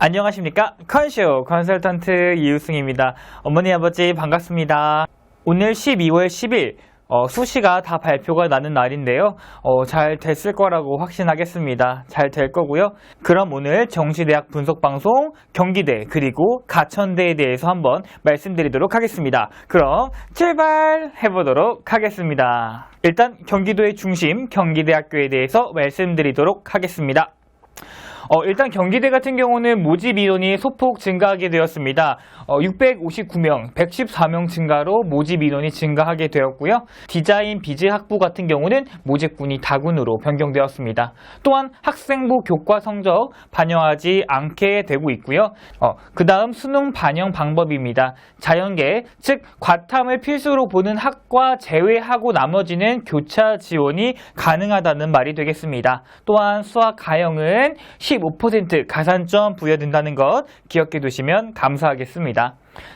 안녕하십니까? 컨쇼 컨설턴트 이우승입니다. 어머니 아버지 반갑습니다. 오늘 12월 10일 수시가 다 발표가 나는 날인데요. 잘 됐을 거라고 확신하겠습니다. 잘 될 거고요. 그럼 오늘 정시대학 분석방송 경기대 그리고 가천대에 대해서 한번 말씀드리도록 하겠습니다. 그럼 출발해보도록 하겠습니다. 일단 경기도의 중심 경기대학교에 대해서 말씀드리도록 하겠습니다. 일단 경기대 같은 경우는 모집 인원이 소폭 증가하게 되었습니다. 659명, 114명 증가로 모집 인원이 증가하게 되었고요. 디자인 비즈 학부 같은 경우는 모집군이 다군으로 변경되었습니다. 또한 학생부 교과 성적 반영하지 않게 되고 있고요. 그 다음 수능 반영 방법입니다. 자연계, 즉 과탐을 필수로 보는 학과 제외하고 나머지는 교차 지원이 가능하다는 말이 되겠습니다. 또한 수학 가형은 15% 가산점 부여된다는 것 기억해 두시면 감사하겠습니다.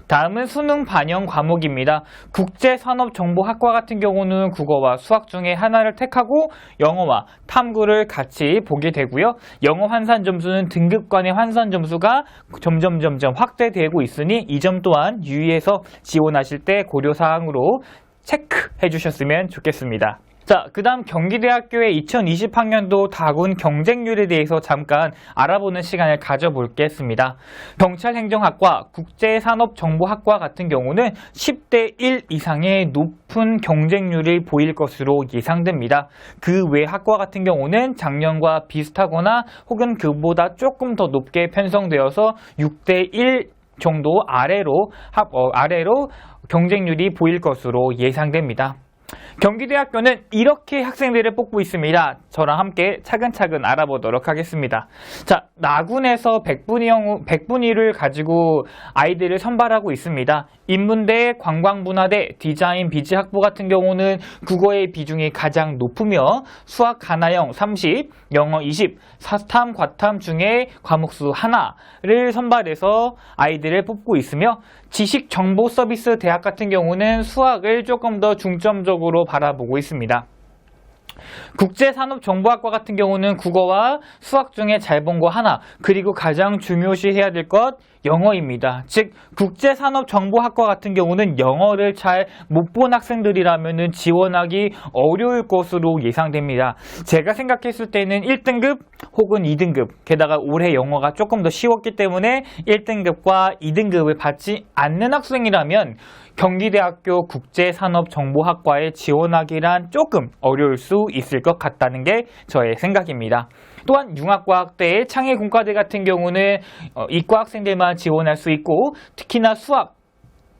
다음은 수능 반영 과목입니다. 국제산업정보학과 같은 경우는 국어와 수학 중에 하나를 택하고 영어와 탐구를 같이 보게 되고요. 영어 환산 점수는 등급 간의 환산 점수가 점점 확대되고 있으니 이 점 또한 유의해서 지원하실 때 고려사항으로 체크해 주셨으면 좋겠습니다. 자, 그 다음 경기대학교의 2020학년도 다군 경쟁률에 대해서 잠깐 알아보는 시간을 가져보겠습니다. 경찰행정학과, 국제산업정보학과 같은 경우는 10대 1 이상의 높은 경쟁률을 보일 것으로 예상됩니다. 그 외 학과 같은 경우는 작년과 비슷하거나 혹은 그보다 조금 더 높게 편성되어서 6대 1 정도 아래로 경쟁률이 보일 것으로 예상됩니다. 경기대학교는 이렇게 학생들을 뽑고 있습니다. 저랑 함께 차근차근 알아보도록 하겠습니다. 자, 나군에서 100분위를 가지고 아이들을 선발하고 있습니다. 인문대, 관광문화대, 디자인 비즈학부 같은 경우는 국어의 비중이 가장 높으며 수학 가나형 30, 영어 20, 사탐, 과탐 중에 과목수 하나를 선발해서 아이들을 뽑고 있으며 지식정보서비스 대학 같은 경우는 수학을 조금 더 중점적으로 바라보고 있습니다. 국제산업정보학과 같은 경우는 국어와 수학 중에 잘 본 거 하나, 그리고 가장 중요시해야 될 것 영어입니다. 즉 국제산업정보학과 같은 경우는 영어를 잘 못 본 학생들이라면 지원하기 어려울 것으로 예상됩니다. 제가 생각했을 때는 1등급 혹은 2등급, 게다가 올해 영어가 조금 더 쉬웠기 때문에 1등급과 2등급을 받지 않는 학생이라면 경기대학교 국제산업정보학과에 지원하기란 조금 어려울 수 있을 것 같다는 게 저의 생각입니다. 또한 융합과학대의 창의공과대 같은 경우는 이과 학생들만 지원할 수 있고 특히나 수학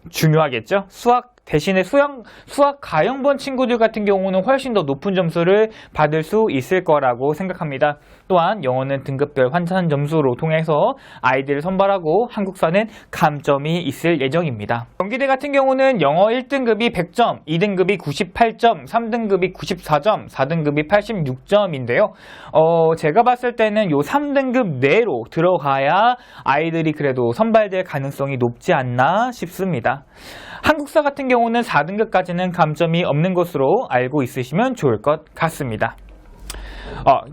중요하겠죠. 수학 대신에 수학 가형본 친구들 같은 경우는 훨씬 더 높은 점수를 받을 수 있을 거라고 생각합니다. 또한 영어는 등급별 환산 점수로 통해서 아이들을 선발하고 한국사는 감점이 있을 예정입니다. 경기대 같은 경우는 영어 1등급이 100점, 2등급이 98점, 3등급이 94점, 4등급이 86점인데요. 제가 봤을 때는 요 3등급 내로 들어가야 아이들이 그래도 선발될 가능성이 높지 않나 싶습니다. 한국사 같은 경우는 4등급까지는 감점이 없는 것으로 알고 있으시면 좋을 것 같습니다.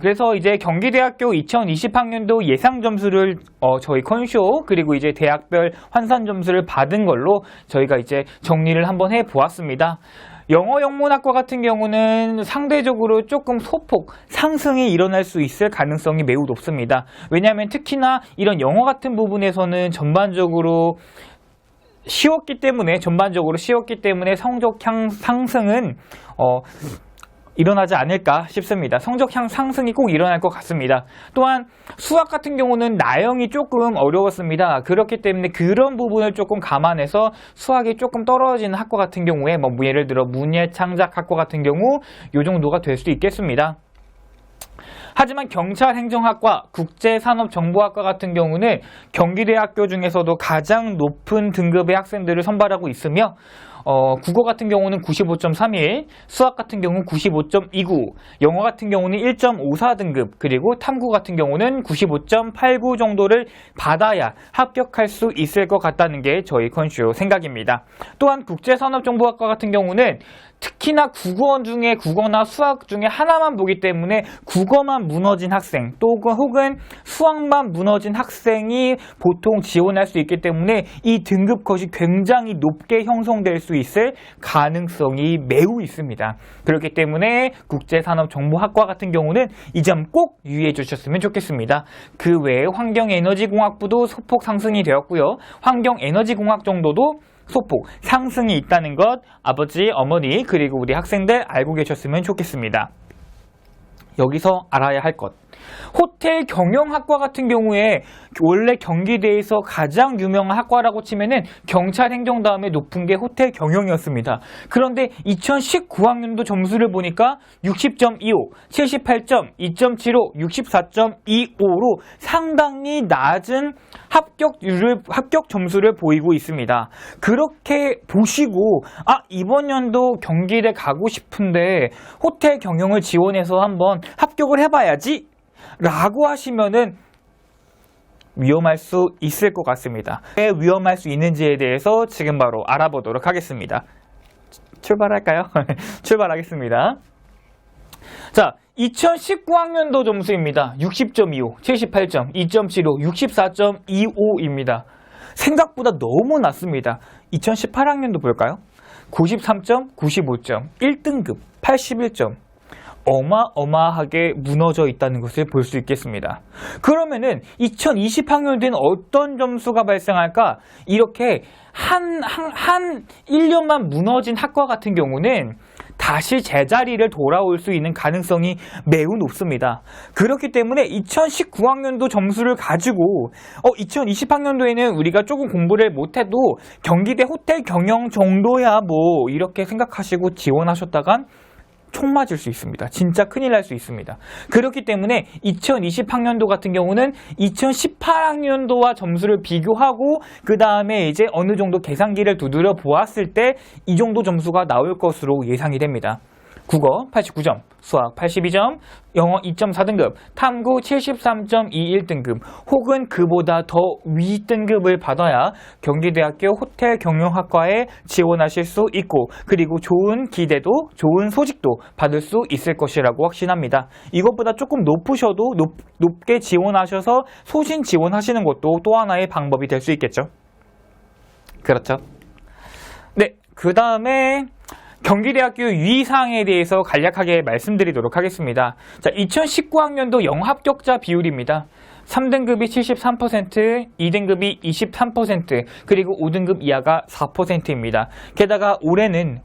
그래서 이제 경기대학교 2020학년도 예상 점수를 저희 컨쇼 그리고 이제 대학별 환산 점수를 받은 걸로 저희가 이제 정리를 한번 해보았습니다. 영어 영문학과 같은 경우는 상대적으로 조금 소폭 상승이 일어날 수 있을 가능성이 매우 높습니다. 왜냐하면 특히나 이런 영어 같은 부분에서는 전반적으로 쉬웠기 때문에 성적 향 상승은 일어나지 않을까 싶습니다. 성적 향 상승이 꼭 일어날 것 같습니다. 또한 수학 같은 경우는 나형이 조금 어려웠습니다. 그렇기 때문에 그런 부분을 조금 감안해서 수학이 조금 떨어지는 학과 같은 경우에 예를 들어 문예창작학과 같은 경우 이 정도가 될 수 있겠습니다. 하지만 경찰행정학과, 국제산업정보학과 같은 경우는 경기대학교 중에서도 가장 높은 등급의 학생들을 선발하고 있으며 국어 같은 경우는 95.31, 수학 같은 경우는 95.29, 영어 같은 경우는 1.54등급, 그리고 탐구 같은 경우는 95.89 정도를 받아야 합격할 수 있을 것 같다는 게 저희 컨슈 생각입니다. 또한 국제산업정보학과 같은 경우는 특히나 국어 중에 국어나 수학 중에 하나만 보기 때문에 국어만 무너진 학생 혹은 수학만 무너진 학생이 보통 지원할 수 있기 때문에 이 등급 컷이 굉장히 높게 형성될 수 있을 가능성이 매우 있습니다. 그렇기 때문에 국제산업정보학과 같은 경우는 이 점 꼭 유의해 주셨으면 좋겠습니다. 그 외에 환경에너지공학부도 소폭 상승이 되었고요. 환경에너지공학 정도도 소폭 상승이 있다는 것 아버지, 어머니 그리고 우리 학생들 알고 계셨으면 좋겠습니다. 여기서 알아야 할 것. 호텔 경영학과 같은 경우에 원래 경기대에서 가장 유명한 학과라고 치면은 경찰 행정 다음에 높은 게 호텔 경영이었습니다. 그런데 2019학년도 점수를 보니까 60.25, 78점, 2.75, 64.25로 상당히 낮은 합격 점수를 보이고 있습니다. 그렇게 보시고 이번 연도 경기대 가고 싶은데 호텔 경영을 지원해서 한번 합격을 해봐야지 라고 하시면은 위험할 수 있을 것 같습니다. 왜 위험할 수 있는지에 대해서 지금 바로 알아보도록 하겠습니다. 출발할까요? 출발하겠습니다. 자, 2019학년도 점수입니다. 60.25, 78점, 2.75, 64.25입니다. 생각보다 너무 낮습니다. 2018학년도 볼까요? 93점, 95점, 1등급, 81점. 어마어마하게 무너져 있다는 것을 볼 수 있겠습니다. 그러면은 2020학년도에는 어떤 점수가 발생할까? 이렇게 한 1년만 무너진 학과 같은 경우는 다시 제자리를 돌아올 수 있는 가능성이 매우 높습니다. 그렇기 때문에 2019학년도 점수를 가지고 2020학년도에는 우리가 조금 공부를 못해도 경기대 호텔 경영 정도야 뭐 이렇게 생각하시고 지원하셨다간 총 맞을 수 있습니다. 진짜 큰일 날 수 있습니다. 그렇기 때문에 2020학년도 같은 경우는 2018학년도와 점수를 비교하고 그 다음에 이제 어느 정도 계산기를 두드려 보았을 때 이 정도 점수가 나올 것으로 예상이 됩니다. 국어 89점, 수학 82점, 영어 2.4등급, 탐구 73.21등급 혹은 그보다 더 위 등급을 받아야 경기대학교 호텔경영학과에 지원하실 수 있고 그리고 좋은 기대도 좋은 소식도 받을 수 있을 것이라고 확신합니다. 이것보다 조금 높으셔도 높게 지원하셔서 소신 지원하시는 것도 또 하나의 방법이 될 수 있겠죠. 그렇죠. 네, 그 다음에 경기대학교 유의사항에 대해서 간략하게 말씀드리도록 하겠습니다. 자, 2019학년도 영어 합격자 비율입니다. 3등급이 73%, 2등급이 23%, 그리고 5등급 이하가 4%입니다. 게다가 올해는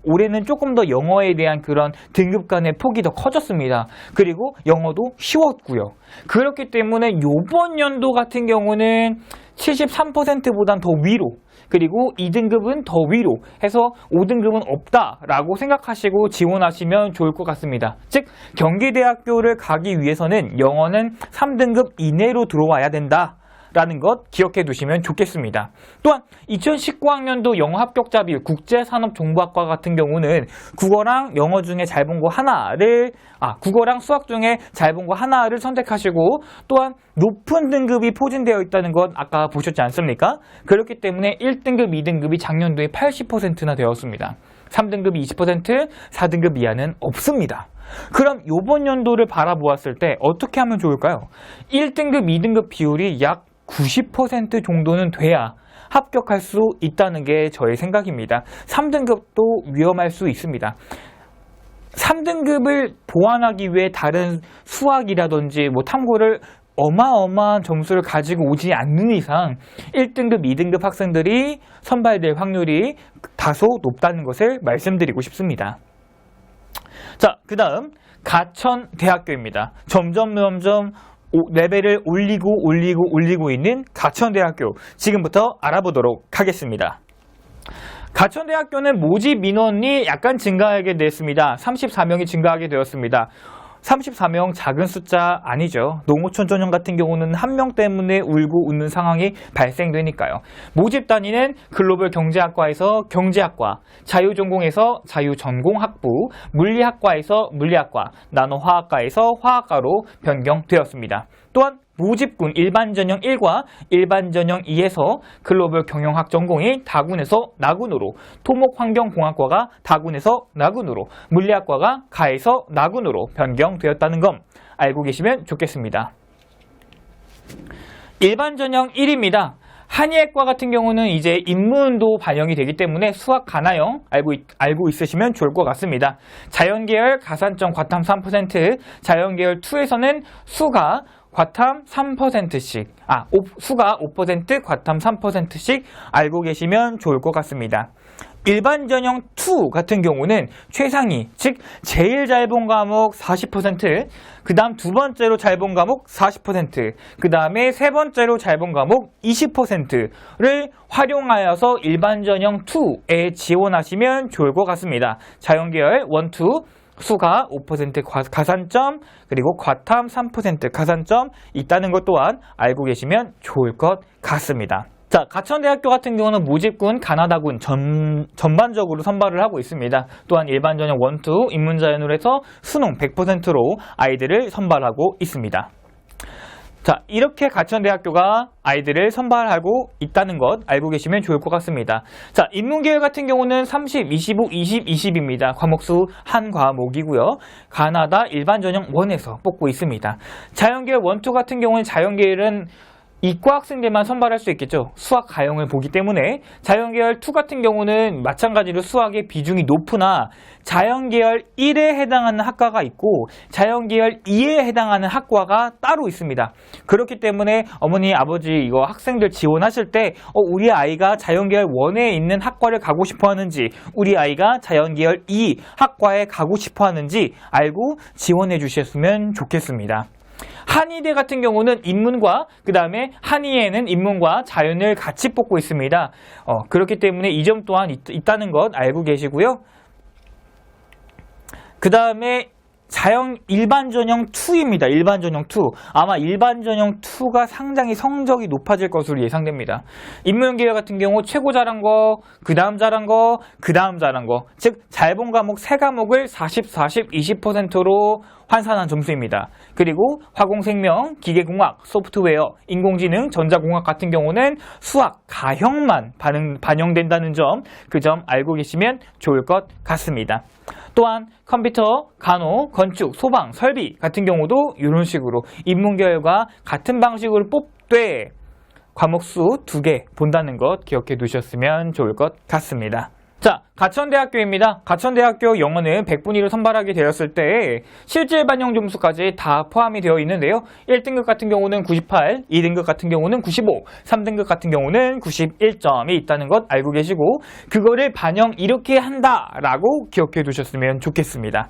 조금 더 영어에 대한 그런 등급 간의 폭이 더 커졌습니다. 그리고 영어도 쉬웠고요. 그렇기 때문에 이번 연도 같은 경우는 73%보단 더 위로 그리고 2등급은 더 위로 해서 5등급은 없다라고 생각하시고 지원하시면 좋을 것 같습니다. 즉 경기대학교를 가기 위해서는 영어는 3등급 이내로 들어와야 된다. 라는 것 기억해 두시면 좋겠습니다. 또한 2019학년도 영어 합격자 비율 국제산업정보학과 같은 경우는 국어랑 영어 중에 잘 본 거 하나를 국어랑 수학 중에 잘 본 거 하나를 선택하시고 또한 높은 등급이 포진되어 있다는 건 아까 보셨지 않습니까? 그렇기 때문에 1등급, 2등급이 작년도에 80%나 되었습니다. 3등급이 20%, 4등급 이하는 없습니다. 그럼 이번 연도를 바라보았을 때 어떻게 하면 좋을까요? 1등급, 2등급 비율이 약 90% 정도는 돼야 합격할 수 있다는 게 저의 생각입니다. 3등급도 위험할 수 있습니다. 3등급을 보완하기 위해 다른 수학이라든지 탐구를 어마어마한 점수를 가지고 오지 않는 이상 1등급, 2등급 학생들이 선발될 확률이 다소 높다는 것을 말씀드리고 싶습니다. 자, 그 다음 가천대학교입니다. 점점 레벨을 올리고 있는 가천대학교 지금부터 알아보도록 하겠습니다. 가천대학교는 모집 민원이 약간 증가하게 됐습니다. 34명이 증가하게 되었습니다. 34명 작은 숫자 아니죠. 농어촌 전형 같은 경우는 한 명 때문에 울고 웃는 상황이 발생되니까요. 모집 단위는 글로벌 경제학과에서 경제학과, 자유전공에서 자유전공학부, 물리학과에서 물리학과, 나노화학과에서 화학과로 변경되었습니다. 또한 모집군 일반전형 1과 일반전형 2에서 글로벌 경영학 전공이 다군에서 나군으로, 토목환경공학과가 다군에서 나군으로, 물리학과가 가에서 나군으로 변경되었다는 점 알고 계시면 좋겠습니다. 일반전형 1입니다. 한의학과 같은 경우는 이제 인문도 반영이 되기 때문에 수학 가나형 알고 있으시면 좋을 것 같습니다. 자연계열 가산점 과탐 3%, 자연계열 2에서는 수가 과탐 3%씩, 수가 5%, 과탐 3%씩 알고 계시면 좋을 것 같습니다. 일반 전형 2 같은 경우는 최상위, 즉 제일 잘 본 과목 40%, 그 다음 두 번째로 잘 본 과목 40%, 그 다음에 세 번째로 잘 본 과목 20%를 활용하여서 일반 전형 2에 지원하시면 좋을 것 같습니다. 자연계열 1, 2, 수가 5% 가산점, 그리고 과탐 3% 가산점 있다는 것 또한 알고 계시면 좋을 것 같습니다. 자, 가천대학교 같은 경우는 모집군, 가나다군 전반적으로 선발을 하고 있습니다. 또한 일반 전형 1, 2, 인문자연으로 해서 수능 100%로 아이들을 선발하고 있습니다. 자, 이렇게 가천대학교가 아이들을 선발하고 있다는 것 알고 계시면 좋을 것 같습니다. 자, 인문계열 같은 경우는 30, 25, 20, 20입니다. 과목수 한 과목이고요. 가나다 일반 전형 1에서 뽑고 있습니다. 자연계열 1, 2 같은 경우는 자연계열은 이과 학생들만 선발할 수 있겠죠. 수학 가형을 보기 때문에. 자연계열 2 같은 경우는 마찬가지로 수학의 비중이 높으나 자연계열 1에 해당하는 학과가 있고 자연계열 2에 해당하는 학과가 따로 있습니다. 그렇기 때문에 어머니, 아버지 이거 학생들 지원하실 때 우리 아이가 자연계열 1에 있는 학과를 가고 싶어 하는지, 우리 아이가 자연계열 2 학과에 가고 싶어 하는지 알고 지원해 주셨으면 좋겠습니다. 한의대 같은 경우는 인문과 그 다음에 한의에는 인문과 자연을 같이 뽑고 있습니다. 그렇기 때문에 이 점 또한 있다는 것 알고 계시고요. 그 다음에 일반 전형 2입니다. 일반 전형 2. 아마 일반 전형 2가 상당히 성적이 높아질 것으로 예상됩니다. 인문계열 같은 경우 최고 잘한 거, 그 다음 잘한 거, 그 다음 잘한 거. 즉, 잘 본 과목 3과목을 40, 40, 20%로 환산한 점수입니다. 그리고 화공생명, 기계공학, 소프트웨어, 인공지능, 전자공학 같은 경우는 수학, 가형만 반영된다는 점, 그 점 알고 계시면 좋을 것 같습니다. 또한 컴퓨터, 간호, 건축, 소방, 설비 같은 경우도 이런 식으로 인문계열과 같은 방식으로 뽑되 과목수 2개 본다는 것 기억해 두셨으면 좋을 것 같습니다. 자, 가천대학교입니다. 가천대학교 영어는 100분위를 선발하게 되었을 때 실질 반영 점수까지 다 포함이 되어 있는데요. 1등급 같은 경우는 98, 2등급 같은 경우는 95, 3등급 같은 경우는 91점이 있다는 것 알고 계시고 그거를 반영 이렇게 한다라고 기억해 두셨으면 좋겠습니다.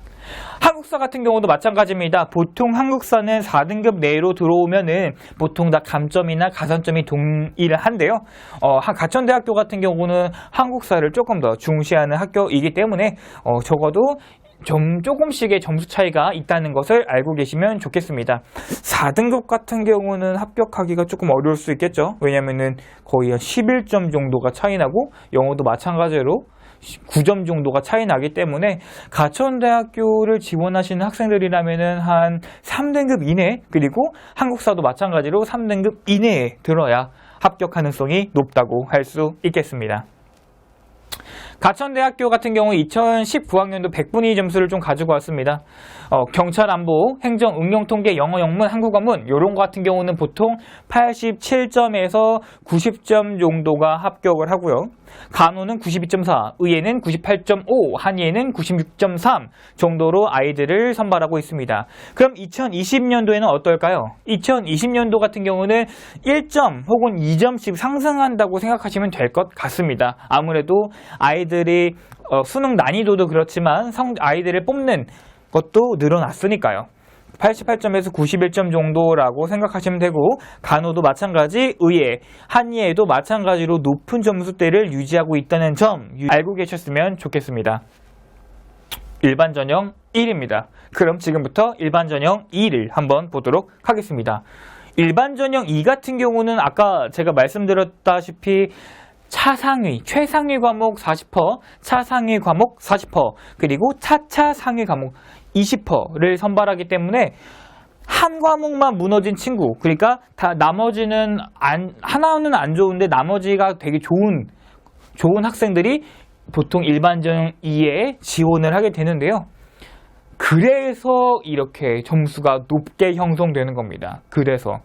한국사 같은 경우도 마찬가지입니다. 보통 한국사는 4등급 내로 들어오면은 보통 다 감점이나 가산점이 동일한데요. 가천대학교 같은 경우는 한국사를 조금 더 중시하는 학교이기 때문에 적어도 조금씩의 점수 차이가 있다는 것을 알고 계시면 좋겠습니다. 4등급 같은 경우는 합격하기가 조금 어려울 수 있겠죠. 왜냐면은 거의 한 11점 정도가 차이 나고 영어도 마찬가지로 9점 정도가 차이 나기 때문에 가천대학교를 지원하시는 학생들이라면은 한 3등급 이내, 그리고 한국사도 마찬가지로 3등급 이내에 들어야 합격 가능성이 높다고 할 수 있겠습니다. 가천대학교 같은 경우 2019학년도 100분위 점수를 좀 가지고 왔습니다. 경찰 안보, 행정, 응용 통계, 영어 영문, 한국어문 이런 거 같은 경우는 보통 87점에서 90점 정도가 합격을 하고요. 간호는 92.4, 의예는 98.5, 한의예는 96.3 정도로 아이들을 선발하고 있습니다. 그럼 2020년도에는 어떨까요? 2020년도 같은 경우는 1점 혹은 2점씩 상승한다고 생각하시면 될 것 같습니다. 아무래도 아이들이 수능 난이도도 그렇지만 아이들을 뽑는 것도 늘어났으니까요. 88점에서 91점 정도라고 생각하시면 되고 간호도 마찬가지, 의예, 한의에도 마찬가지로 높은 점수대를 유지하고 있다는 점 알고 계셨으면 좋겠습니다. 일반 전형 1입니다. 그럼 지금부터 일반 전형 2를 한번 보도록 하겠습니다. 일반 전형 2 같은 경우는 아까 제가 말씀드렸다시피 차상위, 최상위 과목 40%, 차상위 과목 40%, 그리고 차차 상위 과목 20%를 선발하기 때문에 한 과목만 무너진 친구, 그러니까 다 나머지는 하나는 안 좋은데 나머지가 되게 좋은 학생들이 보통 일반 전형 2에 지원을 하게 되는데요. 그래서 이렇게 점수가 높게 형성되는 겁니다. 그래서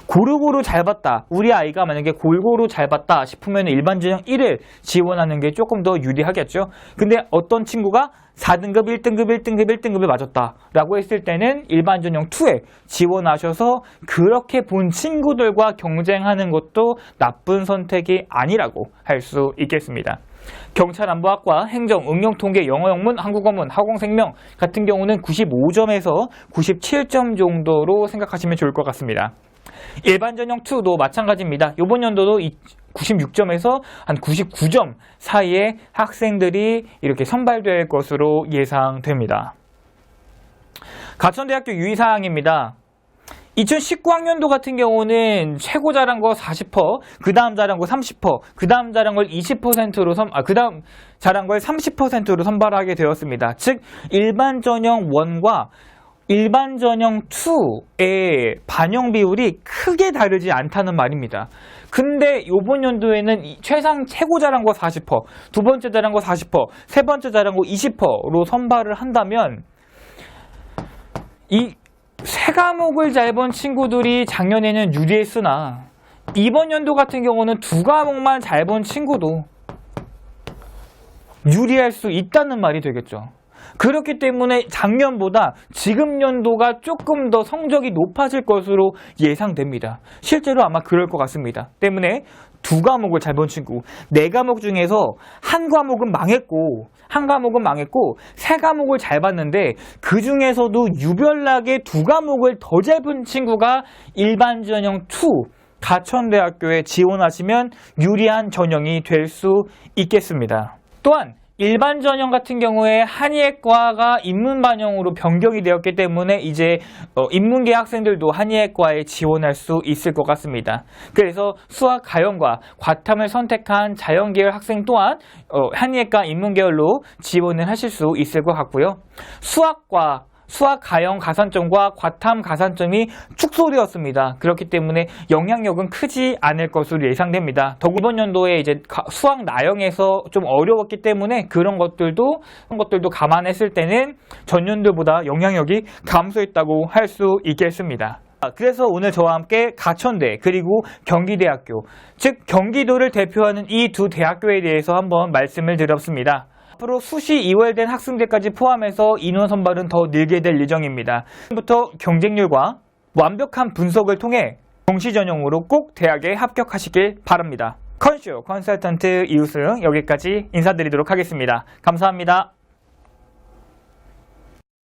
고루고루 잘 봤다. 우리 아이가 만약에 골고루 잘 봤다 싶으면 일반 전형 1을 지원하는 게 조금 더 유리하겠죠. 근데 어떤 친구가 4등급, 1등급, 1등급, 1등급을 맞았다 라고 했을 때는 일반 전형 2에 지원하셔서 그렇게 본 친구들과 경쟁하는 것도 나쁜 선택이 아니라고 할 수 있겠습니다. 경찰안보학과 행정, 응용통계, 영어, 영문, 한국어문, 학원생명 같은 경우는 95점에서 97점 정도로 생각하시면 좋을 것 같습니다. 일반 전형 2도 마찬가지입니다. 이번 연도도 96점에서 한 99점 사이에 학생들이 이렇게 선발될 것으로 예상됩니다. 가천대학교 유의사항입니다. 2019학년도 같은 경우는 최고 잘한 거 40%, 그 다음 잘한 거 30%, 그 다음 잘한 걸 20%로 그 다음 잘한 걸 30%로 선발하게 되었습니다. 즉 일반 전형 1과 일반 전형 2의 반영 비율이 크게 다르지 않다는 말입니다. 근데 이번 연도에는 최고 잘한 거 40%, 두 번째 잘한 거 40%, 세 번째 잘한 거 20%로 선발을 한다면 이 세 과목을 잘 본 친구들이 작년에는 유리했으나 이번 연도 같은 경우는 두 과목만 잘 본 친구도 유리할 수 있다는 말이 되겠죠. 그렇기 때문에 작년보다 지금 연도가 조금 더 성적이 높아질 것으로 예상됩니다. 실제로 아마 그럴 것 같습니다. 때문에 두 과목을 잘 본 친구, 네 과목 중에서 한 과목은 망했고 세 과목을 잘 봤는데 그 중에서도 유별나게 두 과목을 더 잘 본 친구가 일반 전형 2 가천대학교에 지원하시면 유리한 전형이 될 수 있겠습니다. 또한 일반 전형 같은 경우에 한의학과가 인문반영으로 변경이 되었기 때문에 이제 인문계 학생들도 한의학과에 지원할 수 있을 것 같습니다. 그래서 수학 가형과 과탐을 선택한 자연계열 학생 또한 한의학과 인문계열로 지원을 하실 수 있을 것 같고요. 수학 가형 가산점과 과탐 가산점이 축소되었습니다. 그렇기 때문에 영향력은 크지 않을 것으로 예상됩니다. 더구 이번 연도에 이제 수학 나형에서 좀 어려웠기 때문에 그런 것들도 감안했을 때는 전년도보다 영향력이 감소했다고 할 수 있겠습니다. 그래서 오늘 저와 함께 가천대 그리고 경기대학교, 즉 경기도를 대표하는 이 두 대학교에 대해서 한번 말씀을 드렸습니다. 앞으로 수시 2월된 학생들까지 포함해서 인원 선발은 더 늘게 될 예정입니다. 지금부터 경쟁률과 완벽한 분석을 통해 정시 전형으로 꼭 대학에 합격하시길 바랍니다. 컨쇼 컨설턴트 이우승 여기까지 인사드리도록 하겠습니다. 감사합니다.